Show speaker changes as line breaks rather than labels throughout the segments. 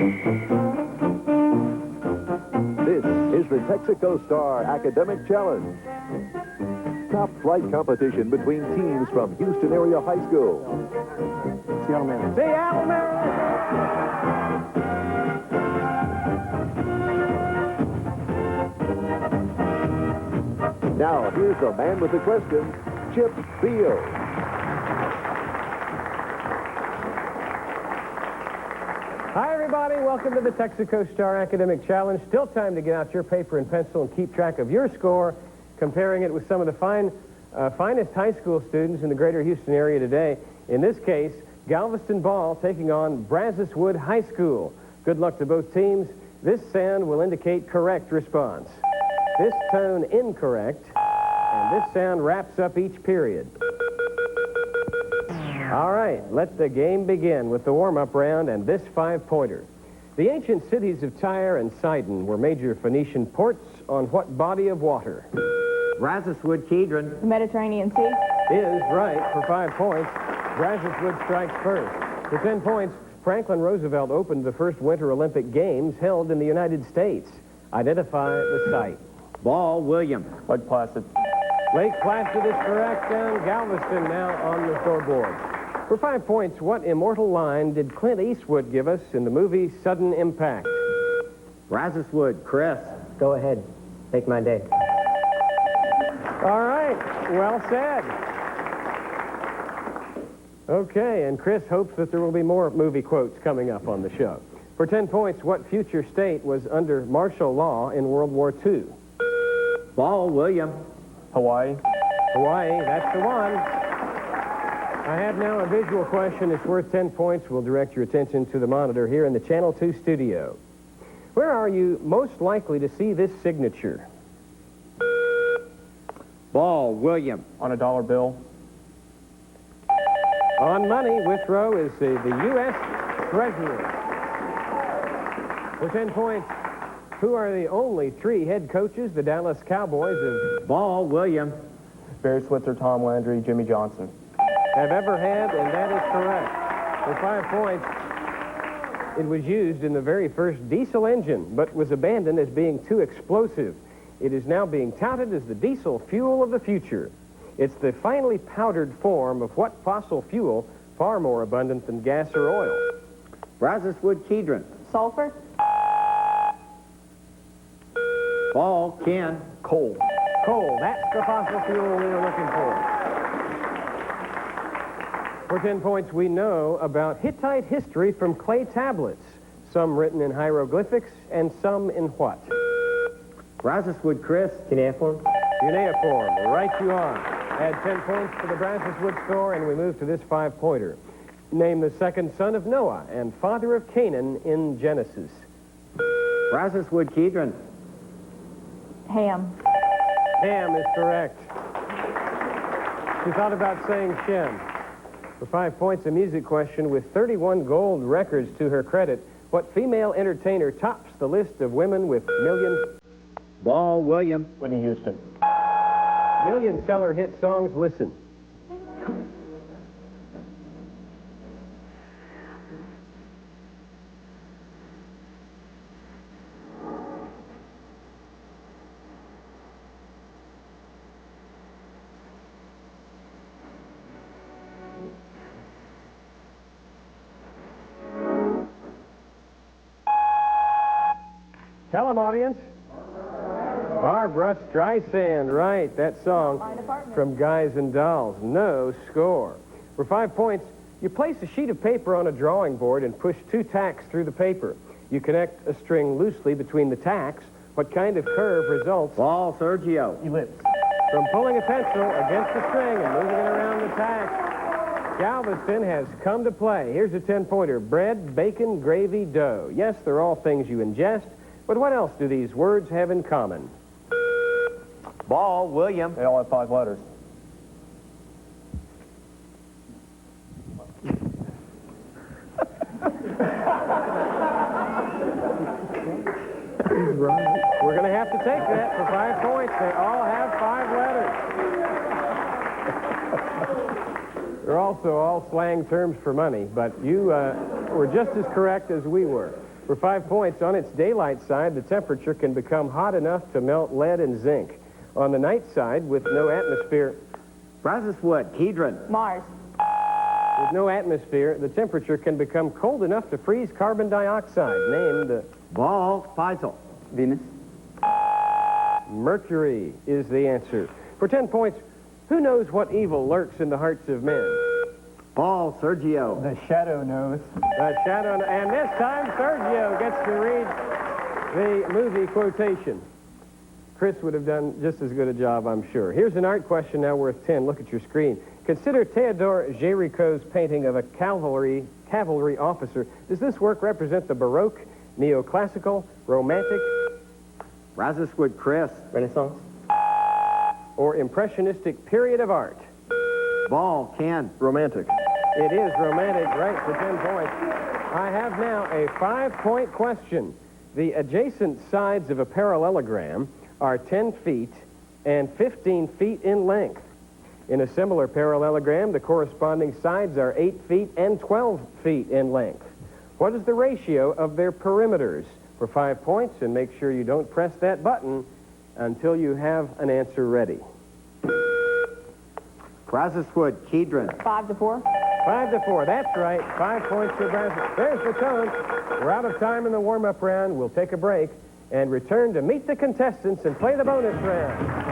This is the Texaco Star Academic Challenge. Top flight competition between teams from Houston-area high school.
Seattle Mariners.
Seattle Mariners!
Now, here's the man with the question, Chip Beal.
Hi, everybody. Welcome to the Texaco Star Academic Challenge. Still time to get out your paper and pencil and keep track of your score, comparing it with some of the finest high school students in the greater Houston area today. In this case, Galveston Ball taking on Brazoswood High School. Good luck to both teams. This sound will indicate correct response. This tone incorrect, and this sound wraps up each period. All right, let the game begin with the warm-up round and this 5-pointer. The ancient cities of Tyre and Sidon were major Phoenician ports on what body of water?
Brazoswood, Kedron.
The Mediterranean Sea.
Is right for 5 points. Brazoswood strikes first. For 10 points, Franklin Roosevelt opened the first Winter Olympic Games held in the United States. Identify the site.
Ball, William.
Lake Placid.
Lake Placid is correct, and Galveston now on the scoreboard. For 5 points, what immortal line did Clint Eastwood give us in the movie Sudden Impact?
Brazoswood, Chris.
Go ahead. Make my day.
All right, well said. Okay, and Chris hopes that there will be more movie quotes coming up on the show. For 10 points, what future state was under martial law in World War II?
Ball, William.
Hawaii.
Hawaii, that's the one. I have now a visual question. It's worth 10 points. We'll direct your attention to the monitor here in the Channel 2 studio. Where are you most likely to see this signature?
Ball, William.
On a dollar bill.
On money, Withrow is the U.S. Treasurer. For 10 points, who are the only 3 head coaches the Dallas Cowboys
Ball, William.
Barry Switzer, Tom Landry, Jimmy Johnson.
have ever had, and that is correct. For 5 points, it was used in the very first diesel engine, but was abandoned as being too explosive. It is now being touted as the diesel fuel of the future. It's the finely powdered form of what fossil fuel far more abundant than gas or oil?
Brazoswood, Kedron.
Sulfur.
Ball, Ken.
Coal.
Coal, that's the fossil fuel we were looking for. For 10 points, we know about Hittite history from clay tablets, some written in hieroglyphics and some in what?
Brazoswood, Chris.
Cuneiform.
Cuneiform, right you are. Add 10 points to the Brazoswood score, and we move to this 5-pointer. Name the second son of Noah and father of Canaan in Genesis.
Brazoswood, Kedron.
Ham.
Ham is correct. She thought about saying Shem. For 5 points, a music question with 31 gold records to her credit. What female entertainer tops the list of women with
Ball, William.
Whitney Houston.
million-seller hit songs? Listen. Tell 'em, audience. Barbra Streisand, right, that song from Guys and Dolls. No score. For 5 points, you place a sheet of paper on a drawing board and push 2 tacks through the paper. You connect a string loosely between the tacks. What kind of curve results?
Ball, Sergio.
Ellipse.
From pulling a pencil against the string and moving it around the tacks. Galveston has come to play. Here's a 10-pointer. Bread, bacon, gravy, dough. Yes, they're all things you ingest, but what else do these words have in common?
Ball, William.
They all have 5 letters.
He's right. We're going to have to take that for 5 points. They all have 5 letters. They're also all slang terms for money, but you were just as correct as we were. For 5 points, on its daylight side, the temperature can become hot enough to melt lead and zinc. On the night side, with no atmosphere,
Brazoswood, Kedron.
Mars.
with no atmosphere, the temperature can become cold enough to freeze carbon dioxide. Name the
Ball, Faisal.
Venus.
Mercury is the answer. For 10 points, who knows what evil lurks in the hearts of men?
Ball, Sergio.
The shadow knows.
The shadow, and this time Sergio gets to read the movie quotation. Chris would have done just as good a job, I'm sure. Here's an art question now worth 10. Look at your screen. Consider Théodore Géricault's painting of a cavalry officer. Does this work represent the Baroque, neoclassical, romantic,
Brazoswood, Chris.
Renaissance.
or impressionistic period of art?
Ball, Ken.
Romantic. It is romantic, right, for 10 points. I have now a 5-point question. The adjacent sides of a parallelogram are 10 feet and 15 feet in length. In a similar parallelogram, the corresponding sides are 8 feet and 12 feet in length. What is the ratio of their perimeters? For 5 points, and make sure you don't press that button until you have an answer ready.
Brazoswood, Kedron.
5 to 4.
5 to 4, that's right. 5 points for Brazil. There's the tone. We're out of time in the warm-up round. We'll take a break and return to meet the contestants and play the bonus round.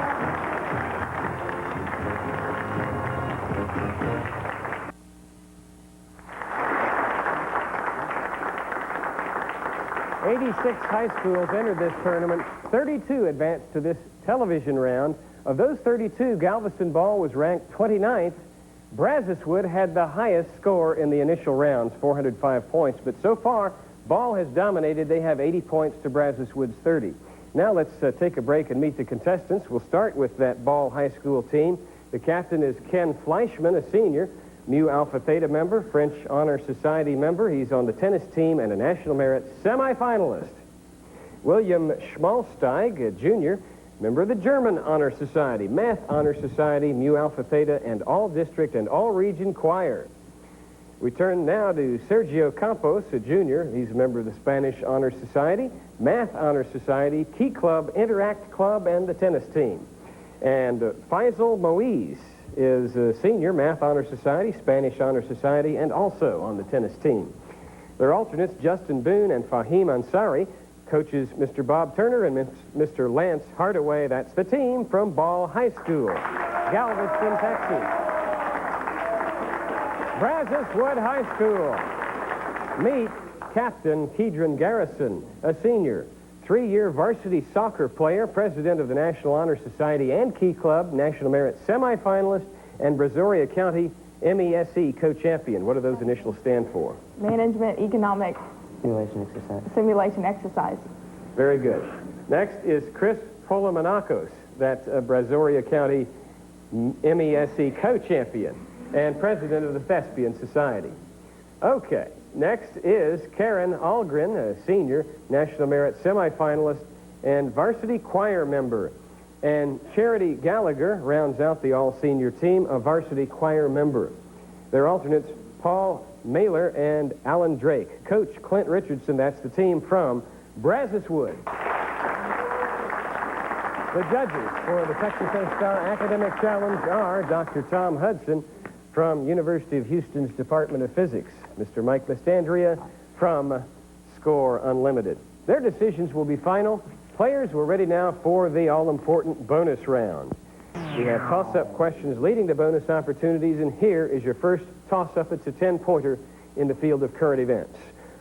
'86 high schools entered this tournament. 32 advanced to this television round. Of those 32, Galveston Ball was ranked 29th. Brazoswood had the highest score in the initial rounds, 405 points. But so far, Ball has dominated. They have 80 points to Brazoswood's 30. Now let's take a break and meet the contestants. We'll start with that Ball High School team. The captain is Ken Fleischman, a senior, Mu Alpha Theta member, French Honor Society member. He's on the tennis team and a National Merit semifinalist. William Schmalsteig, a junior, member of the German Honor Society, Math Honor Society, Mu Alpha Theta, and all district and all region choir. We turn now to Sergio Campos, a junior. He's a member of the Spanish Honor Society, Math Honor Society, Key Club, Interact Club, and the tennis team. And Faisal Moise is a senior, Math Honor Society, Spanish Honor Society, and also on the tennis team. Their alternates, Justin Boone and Fahim Ansari, coaches Mr. Bob Turner and Mr. Lance Hardaway. That's the team from Ball High School, Galveston, Texas. Brazoswood High School. Meet Captain Kedron Garrison, a senior, 3-year varsity soccer player, president of the National Honor Society and Key Club, National Merit semifinalist, and Brazoria County MESE co-champion. What do those initials stand for?
Management, economics,
Simulation exercise.
simulation exercise.
Very good. Next is Chris Polomonakos, that Brazoria County MESE co-champion and president of the Thespian Society. Okay, next is Karen Algren, a senior, National Merit semifinalist and varsity choir member. And Charity Gallagher rounds out the all-senior team, a varsity choir member. Their alternates, Paul Mailer and Alan Drake. Coach Clint Richardson, that's the team from Brazoswood. The judges for the Texaco Star Academic Challenge are Dr. Tom Hudson from University of Houston's Department of Physics, Mr. Mike Mastandria from Score Unlimited. Their decisions will be final. Players, we're ready now for the all-important bonus round. We have toss-up questions leading to bonus opportunities, and here is your first toss-up. It's a 10-pointer in the field of current events.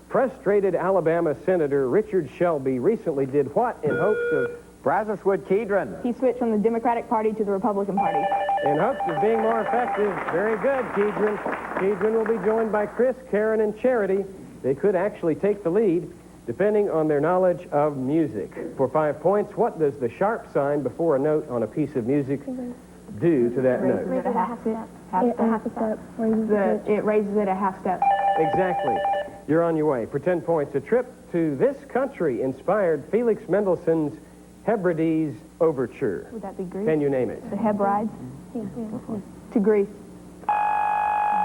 Frustrated Alabama Senator Richard Shelby recently did what in hopes of...
Brazoswood, Kedron.
He switched from the Democratic Party to the Republican Party.
In hopes of being more effective. Very good, Kedron. Kedron will be joined by Chris, Karen, and Charity. They could actually take the lead, depending on their knowledge of music. For 5 points, what does the sharp sign before a note on a piece of music do to that note?
It a half step. It raises it a half step.
Exactly. You're on your way. For 10 points, a trip to this country inspired Felix Mendelssohn's Hebrides Overture.
Would that be Greece?
Can you name it?
The Hebrides? To Greece.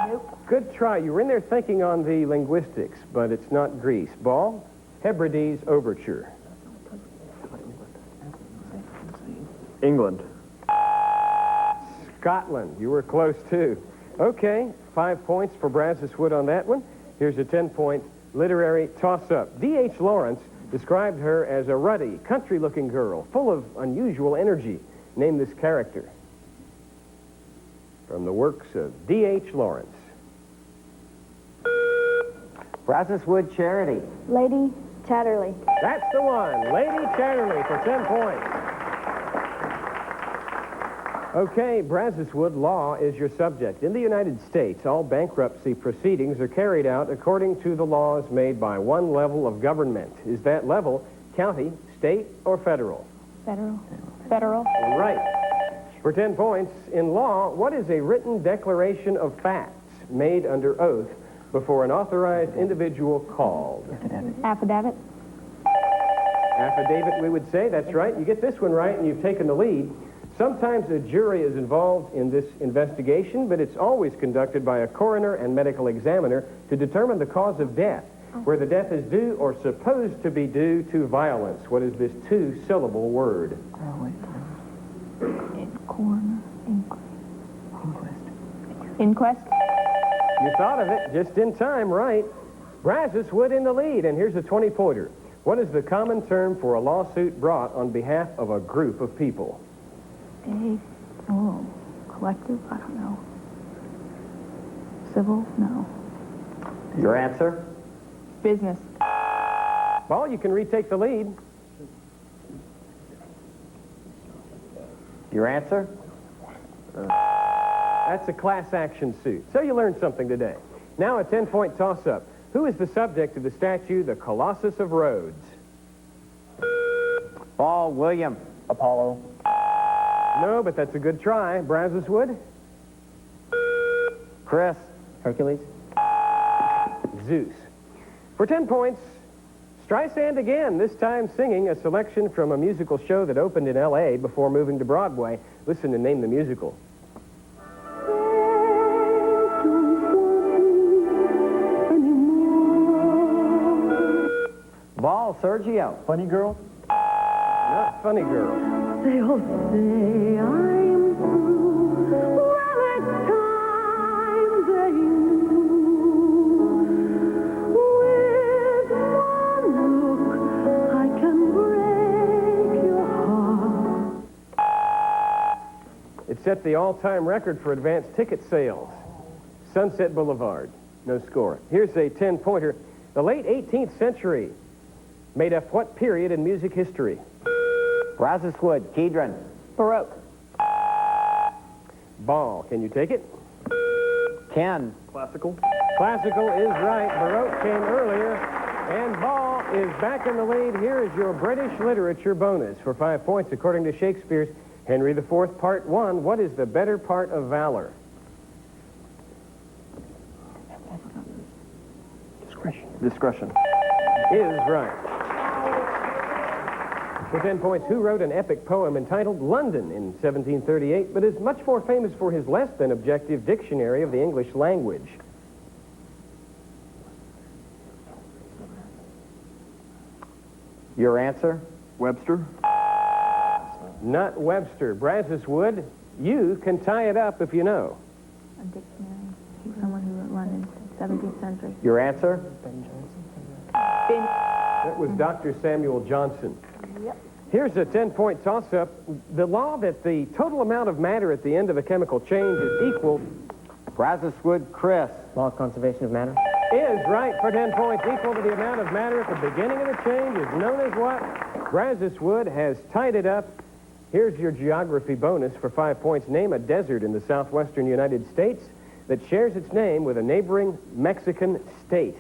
Nope. Good try. You were in there thinking on the linguistics, but it's not Greece. Ball? Hebrides Overture?
England.
Scotland. You were close, too. Okay, 5 points for Brazoswood on that one. Here's a 10-point literary toss-up. D.H. Lawrence described her as a ruddy, country-looking girl, full of unusual energy. Name this character. From the works of D.H. Lawrence.
Brazoswood Charity.
Lady Chatterley.
That's the one. Lady Chatterley for 10 points. Okay, Brazoswood, law is your subject. In the United States, all bankruptcy proceedings are carried out according to the laws made by one level of government. Is that level county, state, or federal?
Federal. Federal.
Right. For 10 points, in law, what is a written declaration of facts made under oath before an authorized individual called?
Affidavit.
Affidavit, we would say. That's right. You get this one right, and you've taken the lead. Sometimes a jury is involved in this investigation, but it's always conducted by a coroner and medical examiner to determine the cause of death, where the death is due or supposed to be due to violence. What is this two-syllable word?
Coroner. Inquest.
You thought of it just in time, right? Brazoswood in the lead, and here's a 20-pointer. What is the common term for a lawsuit brought on behalf of a group of people?
Collective? I don't know. Civil? No.
Your answer?
Business.
Ball, you can retake the lead.
Your answer?
That's a class action suit. So you learned something today. Now a 10-point toss-up. Who is the subject of the statue, the Colossus of Rhodes?
Ball, William.
Apollo.
No, but that's a good try. Brazoswood?
Chris.
Hercules?
Zeus. For 10 points, Streisand again, this time singing a selection from a musical show that opened in L.A. before moving to Broadway. Listen and name the musical.
Ball, Sergio.
Funny girl.
Not Funny Girl.
They'll say I'm through. Well, it's time they knew. With one look, I can break your heart.
It set the all-time record for advanced ticket sales. Sunset Boulevard. No score. Here's a 10-pointer. The late 18th century made up what period in music history?
Brazoswood, Kedron.
Baroque.
Ball. Can you take it?
Ken.
Classical.
Classical is right. Baroque came earlier. And Ball is back in the lead. Here is your British literature bonus for 5 points. According to Shakespeare's Henry IV, Part 1, what is the better part of valor?
Discretion.
Is right. For 10 points, who wrote an epic poem entitled London in 1738, but is much more famous for his less than objective dictionary of the English language?
Your answer?
Webster.
Not Webster. Brazoswood, you can tie it up if you know.
A dictionary. Someone who wrote London, 17th century.
Your answer?
That was Dr. Samuel Johnson.
Yep.
Here's a 10-point toss-up. The law that the total amount of matter at the end of a chemical change is equal
Brazoswood, Chris.
Law of conservation of matter?
is right for 10 points, equal to the amount of matter at the beginning of the change is known as what? Brazoswood has tied it up. Here's your geography bonus for 5 points. Name a desert in the southwestern United States that shares its name with a neighboring Mexican state.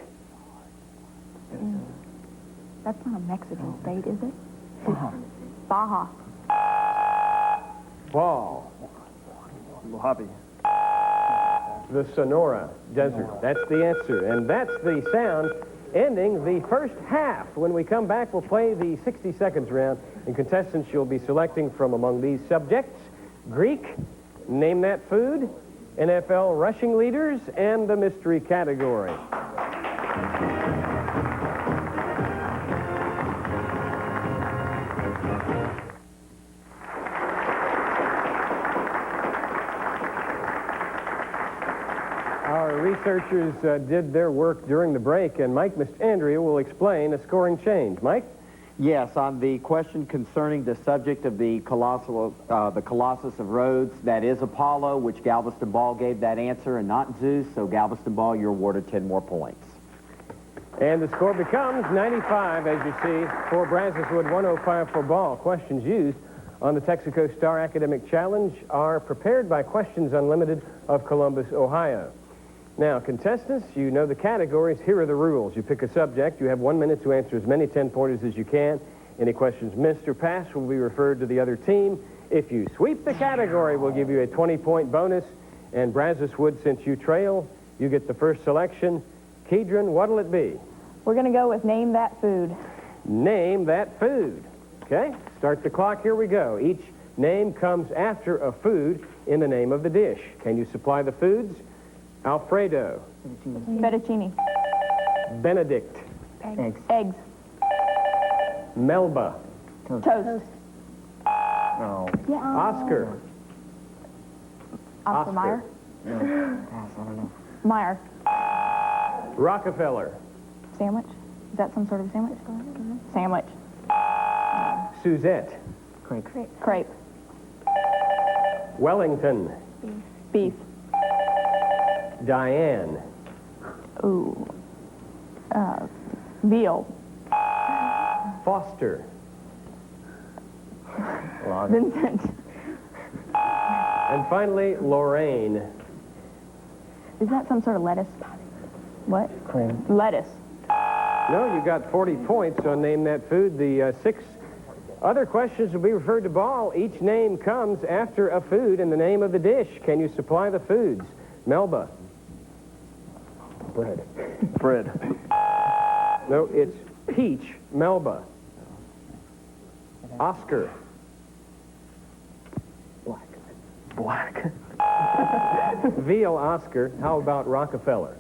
That's not a Mexican state, is it? Baja.
Ball.
Mojave.
The Sonora Desert. That's the answer. And that's the sound ending the first half. When we come back, we'll play the 60 seconds round, and contestants you'll be selecting from among these subjects: Greek, name that food, NFL rushing leaders, and the mystery category. researchers did their work during the break, and Mike Mastandrea will explain a scoring change. Mike?
Yes, on the question concerning the subject of the Colossus of Rhodes, that is Apollo, which Galveston Ball gave that answer, and not Zeus. So Galveston Ball, you're awarded 10 more points.
And the score becomes 95, as you see, for Brazoswood, 105 for Ball. Questions used on the Texaco Star Academic Challenge are prepared by Questions Unlimited of Columbus, Ohio. Now, contestants, you know the categories. Here are the rules. You pick a subject. You have 1 minute to answer as many 10-pointers as you can. Any questions missed or passed will be referred to the other team. If you sweep the category, we'll give you a 20-point bonus. And Brazoswood, since you trail, you get the first selection. Kedron, what'll it be?
We're going to go with Name That Food.
Name that food. Okay, start the clock. Here we go. Each name comes after a food in the name of the dish. Can you supply the foods? Alfredo.
Fettuccine.
Benedict.
Eggs.
Melba.
Toast.
No.
Oscar.
Oscar Mayer.
No. Pass, I don't know.
Meyer.
Rockefeller.
Sandwich. Is that some sort of sandwich? Sandwich.
Suzette.
Crepe.
Wellington.
Beef.
Diane.
Ooh. Veal.
Foster.
Vincent.
And finally, Lorraine.
Is that some sort of lettuce? What?
Cream.
Lettuce.
No, you got 40 points on Name That Food. The 6 other questions will be referred to Ball. Each name comes after a food in the name of the dish. Can you supply the foods? Melba.
Bread.
Bread.
No, it's peach. Melba. Oscar.
Black.
Veal. Oscar. How about Rockefeller?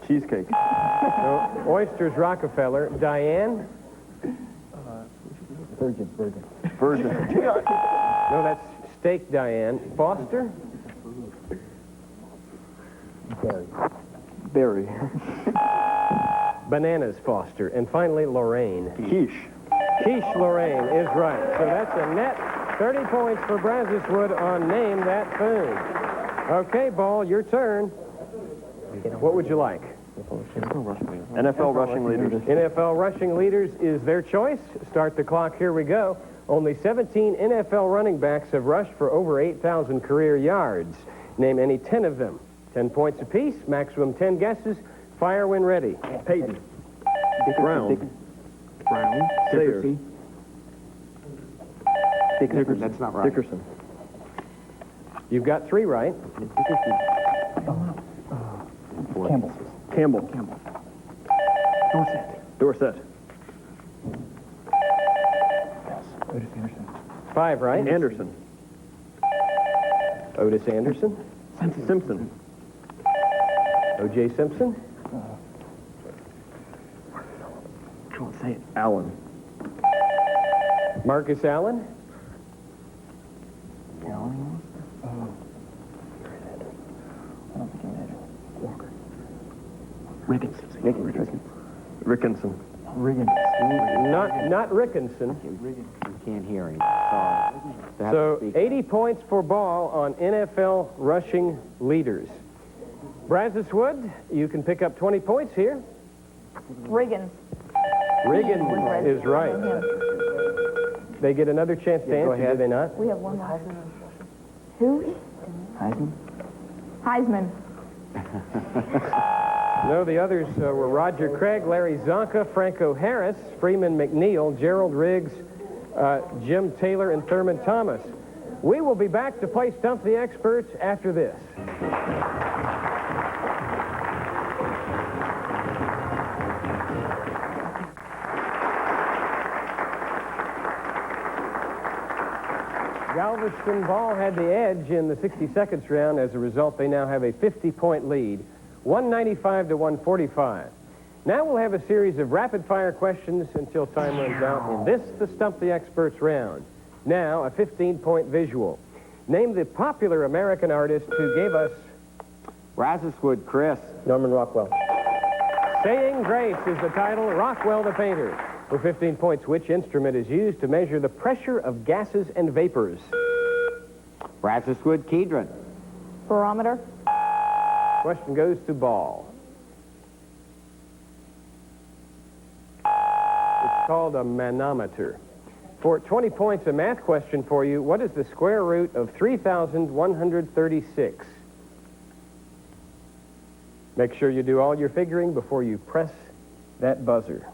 Cheesecake.
No, oysters. Rockefeller. Diane.
Virgin.
Virgin.
No, that's steak. Diane. Foster.
Berry.
Bananas. Foster. And finally, Lorraine.
Quiche.
Quiche. Lorraine is right. So that's a net 30 points for Brazoswood on Name That Food. Okay, Ball, your turn. What would you like?
NFL rushing leaders.
NFL rushing leaders is their choice. Start the clock. Here we go. Only 17 NFL running backs have rushed for over 8,000 career yards. Name any 10 of them. 10 points apiece, maximum 10 guesses. Fire when ready.
Peyton. Brown. Sayers.
Dickerson. That's not right.
Dickerson.
You've got 3 right.
Campbell. Dorsett.
5 right.
Anderson.
Otis Anderson.
Simpson.
O.J. Simpson.
Can't say it. Allen.
Marcus Allen.
Rickinson.
Not Rickinson.
You can't hear him. Sorry.
So 80 points for Ball on NFL rushing leaders. Brazoswood, you can pick up 20 points here.
Riggins.
Riggins is right. They get another chance to answer, do they not?
We have one more. Who? Heisman.
No, the others were Roger Craig, Larry Zonka, Franco Harris, Freeman McNeil, Gerald Riggs, Jim Taylor, and Thurman Thomas. We will be back to play Stump the Experts after this. Galveston Ball had the edge in the 60-seconds round. As a result, they now have a 50-point lead, 195 to 145. Now we'll have a series of rapid-fire questions until time runs out. In this, the Stump the Experts round. Now, a 15-point visual. Name the popular American artist who gave us
Brazoswood, Chris.
Norman Rockwell.
Saying Grace is the title. Rockwell the painter. For 15 points, which instrument is used to measure the pressure of gases and vapors?
Brazoswood, Kedron.
Barometer.
Question goes to Ball. It's called a manometer. For 20 points, a math question for you. What is the square root of 3,136? Make sure you do all your figuring before you press that buzzer.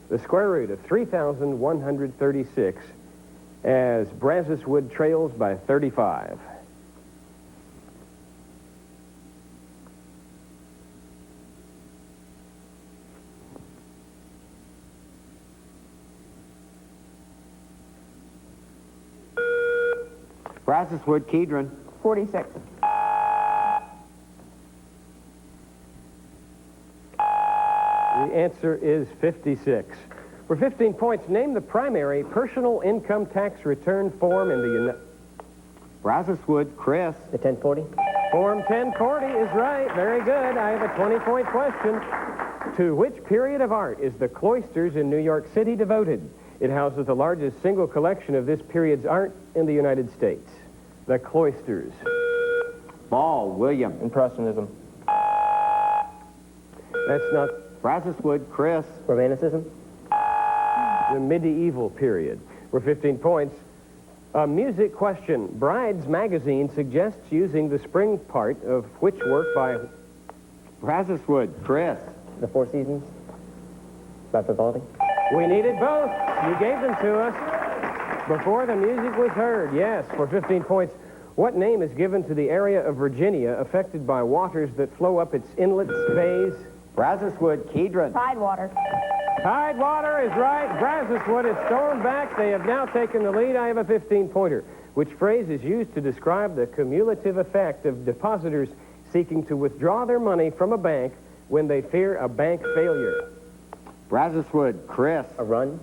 The square root of 3,136 as Brazoswood trails by 35.
Brazoswood, Kedron.
46.
The answer is 56. For 15 points, name the primary personal income tax return form in the
Brazoswood, Chris.
The 1040.
Form 1040 is right. Very good. I have a 20-point question. To which period of art is the Cloisters in New York City devoted? It houses the largest single collection of this period's art in the United States. The Cloisters.
Ball, William.
Impressionism.
That's not
Brazoswood, Chris.
Romanticism.
the medieval period. For 15 points, a music question. Brides magazine suggests using the spring part of which work by
Brazoswood, Chris.
The Four Seasons. By Vivaldi.
We needed both. You gave them to us before the music was heard. Yes, for 15 points. What name is given to the area of Virginia affected by waters that flow up its inlets, bays?
Brazoswood, Kedron.
Tidewater.
Tidewater is right. Brazoswood is stormed back. They have now taken the lead. I have a 15-pointer. Which phrase is used to describe the cumulative effect of depositors seeking to withdraw their money from a bank when they fear a bank failure?
Brazoswood, Chris.
A run.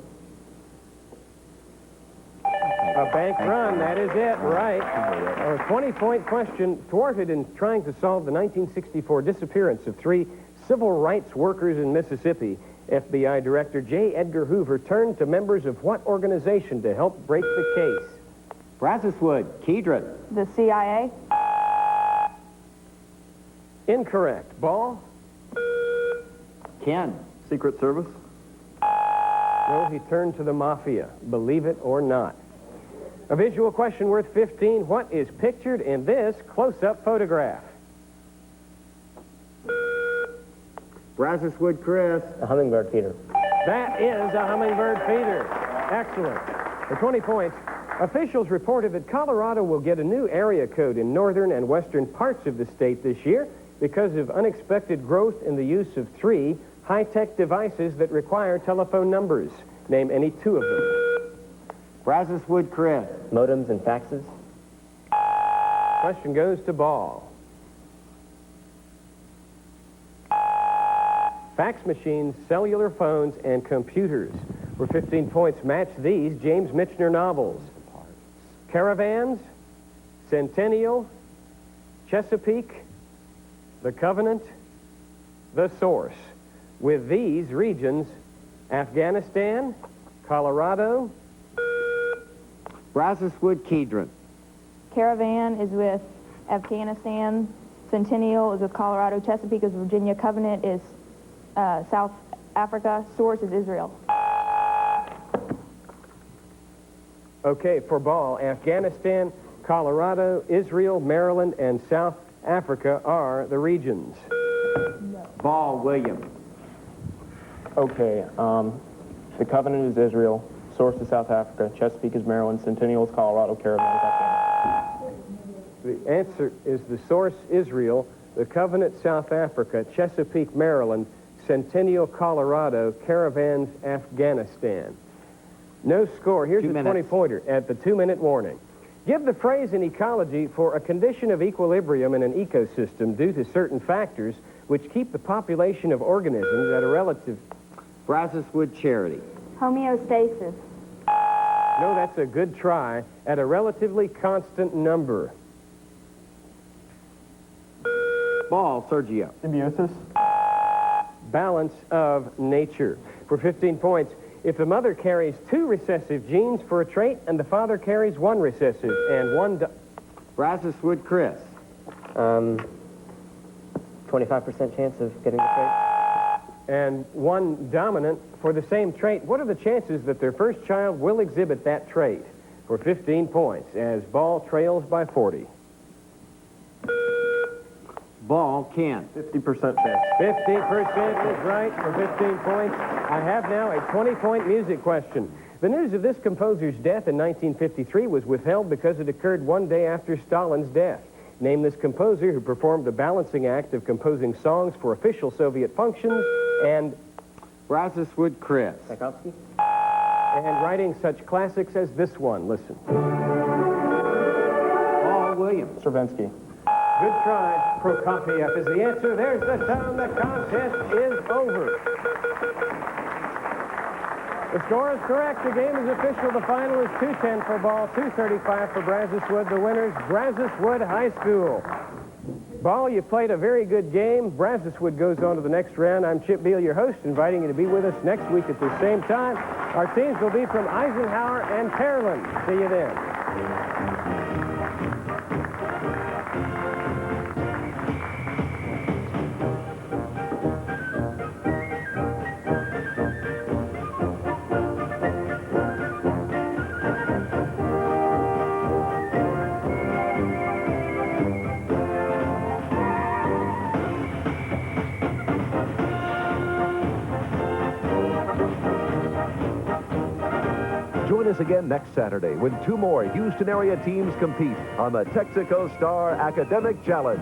A bank run, that is it, right. A 20-point question. Thwarted in trying to solve the 1964 disappearance of 3 civil rights workers in Mississippi, FBI Director J. Edgar Hoover turned to members of what organization to help break the case?
Brazoswood, Kedron.
The CIA.
Incorrect. Ball?
Ken.
Secret Service.
No, he turned to the mafia, believe it or not. A visual question worth 15. What is pictured in this close-up photograph?
Brazoswood, Chris.
A hummingbird feeder.
That is a hummingbird feeder. Excellent. For 20 points, officials reported that Colorado will get a new area code in northern and western parts of the state this year because of unexpected growth in the use of 3 high-tech devices that require telephone numbers. Name any 2 of them.
Brazoswood, Chris.
Modems and faxes.
Question goes to Ball. Fax machines, cellular phones, and computers. For 15 points, match these James Michener novels. Caravans, Centennial, Chesapeake, The Covenant, The Source. With these regions, Afghanistan, Colorado.
Brazoswood, Kedron.
Caravan is with Afghanistan. Centennial is with Colorado. Chesapeake is Virginia. Covenant is South Africa. Source is Israel.
Okay, for Ball, Afghanistan, Colorado, Israel, Maryland, and South Africa are the regions.
Ball, William.
Okay, the Covenant is Israel, Source is South Africa, Chesapeake is Maryland, Centennial is Colorado, Caravan is Afghanistan.
The answer is the Source, Israel, the Covenant, South Africa, Chesapeake, Maryland, Centennial, Colorado, Caravans, Afghanistan. No score. Here's
2
a
minutes.
20-pointer at the 2-minute warning. Give the phrase in ecology for a condition of equilibrium in an ecosystem due to certain factors which keep the population of organisms at a relative...
Brazoswood, Charity.
Homeostasis.
No, that's a good try. At a relatively constant number.
Ball, Sergio.
Symbiosis.
Balance of nature. For 15 points, if the mother carries 2 recessive genes for a trait and the father carries 1 recessive and 1...
Brazoswood, Chris.
25% chance of getting the trait.
and 1 dominant for the same trait, what are the chances that their first child will exhibit that trait? For 15 points, as Ball trails by 40.
Ball, Ken.
50% chance.
50% is right for 15 points. I have now a 20-point music question. The news of this composer's death in 1953 was withheld because it occurred one day after Stalin's death. Name this composer who performed the balancing act of composing songs for official Soviet functions and
Brazoswood, Chris.
Tchaikovsky?
and writing such classics as this one. Listen.
Ball, Williams.
Stravinsky.
Good try. Prokofiev is the answer. There's the sound. The contest is over. The score is correct. The game is official. The final is 210 for Ball, 235 for Brazoswood. The winners, Brazoswood High School. Ball, you played a very good game. Brazoswood goes on to the next round. I'm Chip Beal, your host, inviting you to be with us next week at the same time. Our teams will be from Eisenhower and Pearland. See you then.
Join us again next Saturday when 2 more Houston area teams compete on the Texaco Star Academic Challenge.